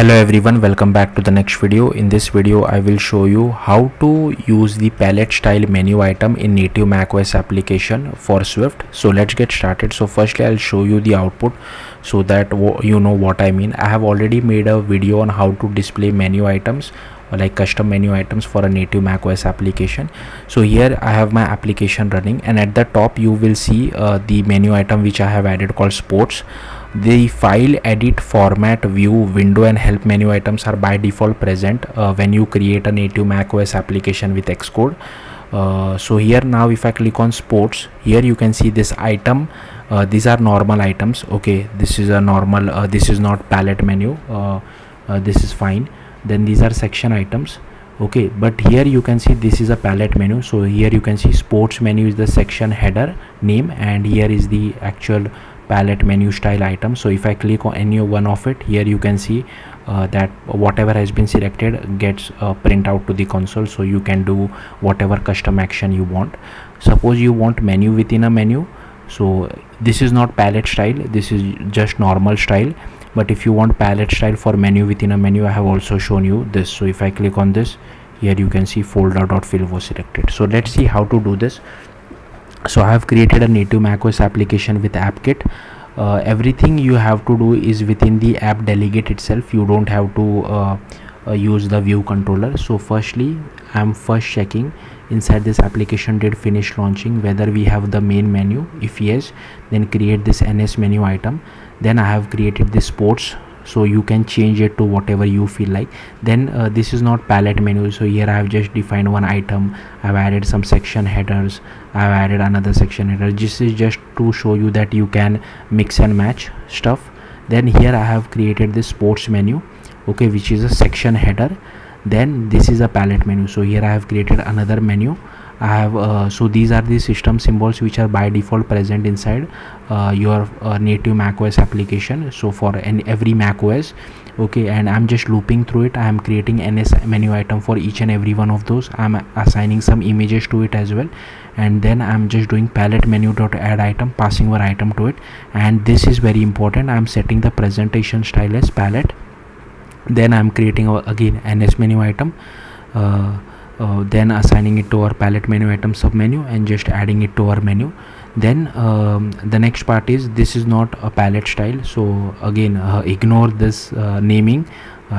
Hello everyone, welcome back to the next video. In this video I will show you how to use the palette style menu item in native macOS application for Swift. So let's get started. So firstly I'll show you the output so that you know what I mean. I have already made a video on how to display menu items or like custom menu items for a native macOS application. So here I have my application running, and at the top you will see the menu item which I have added called sports. The file, edit, format, view, window and help menu items are by default present when you create a native macOS application with Xcode. So here now if I click on sports, here you can see this item. These are normal items. Okay, this is a normal, this is not palette menu. This is fine. Then these are section items. Okay, but here you can see this is a palette menu. So here you can see sports menu is the section header name, and here is the actual palette menu style item. So if I click on any one of it, here you can see that whatever has been selected gets print out to the console, so you can do whatever custom action you want. Suppose you want menu within a menu, so this is not palette style, this is just normal style. But if you want palette style for menu within a menu, I have also shown you this. So if I click on this, here you can see folder.fill was selected. So let's see how to do this. So I have created a native macOS application with AppKit. Everything you have to do is within the app delegate itself. You don't have to use the view controller. So firstly I'm first checking inside this application did finish launching whether we have the main menu. If yes, then create this ns menu item. Then I have created this sports, so you can change it to whatever you feel like. Then this is not palette menu, so here I have just defined one item. I've added some section headers, I've added another section header. This is just to show you that you can mix and match stuff. Then here I have created this sports menu, okay, which is a section header. Then this is a palette menu, so here I have created another menu. I have so these are the system symbols which are by default present inside your native macOS application. So for every macOS, okay, and I'm just looping through it. I am creating ns menu item for each and every one of those. I'm assigning some images to it as well, and then I'm just doing palette menu dot add item, passing one item to it. And this is very important, I'm setting the presentation style as palette. Then I'm creating again ns menu item, then assigning it to our palette menu item submenu and just adding it to our menu. Then the next part is this is not a palette style, so again ignore this naming.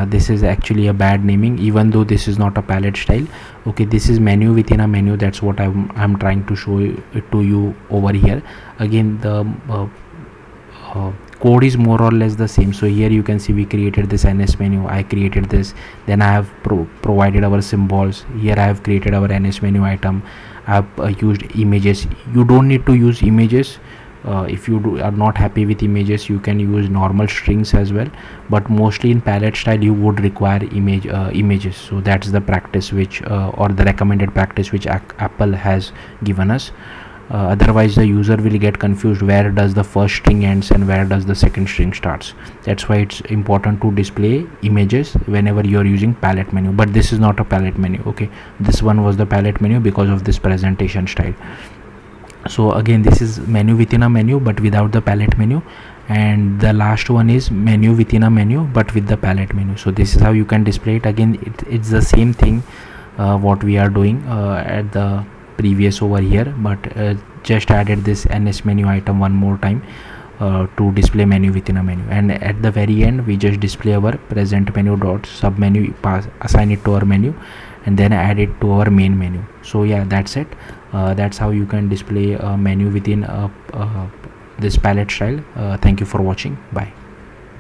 This is actually a bad naming, even though this is not a palette style. Okay, this is menu within a menu. That's what I'm trying to show it to you over here. Again the code is more or less the same. So here you can see we created this ns menu, I created this, then I have provided our symbols. Here I have created our ns menu item. I have used images. You don't need to use images. If you are not happy with images, you can use normal strings as well, but mostly in palette style you would require images. So that's the practice which or the recommended practice which Apple has given us. Otherwise the user will get confused where does the first string ends and where does the second string starts. That's why it's important to display images whenever you're using palette menu. But this is not a palette menu. Okay, this one was the palette menu because of this presentation style. So again this is menu within a menu but without the palette menu, and the last one is menu within a menu but with the palette menu. So this is how you can display it. Again it's the same thing what we are doing at the previous over here, but just added this ns menu item one more time to display menu within a menu. And at the very end we just display our present menu dot submenu, assign it to our menu, and then add it to our main menu. So yeah, that's it. That's how you can display a menu within this palette style. Thank you for watching. Bye.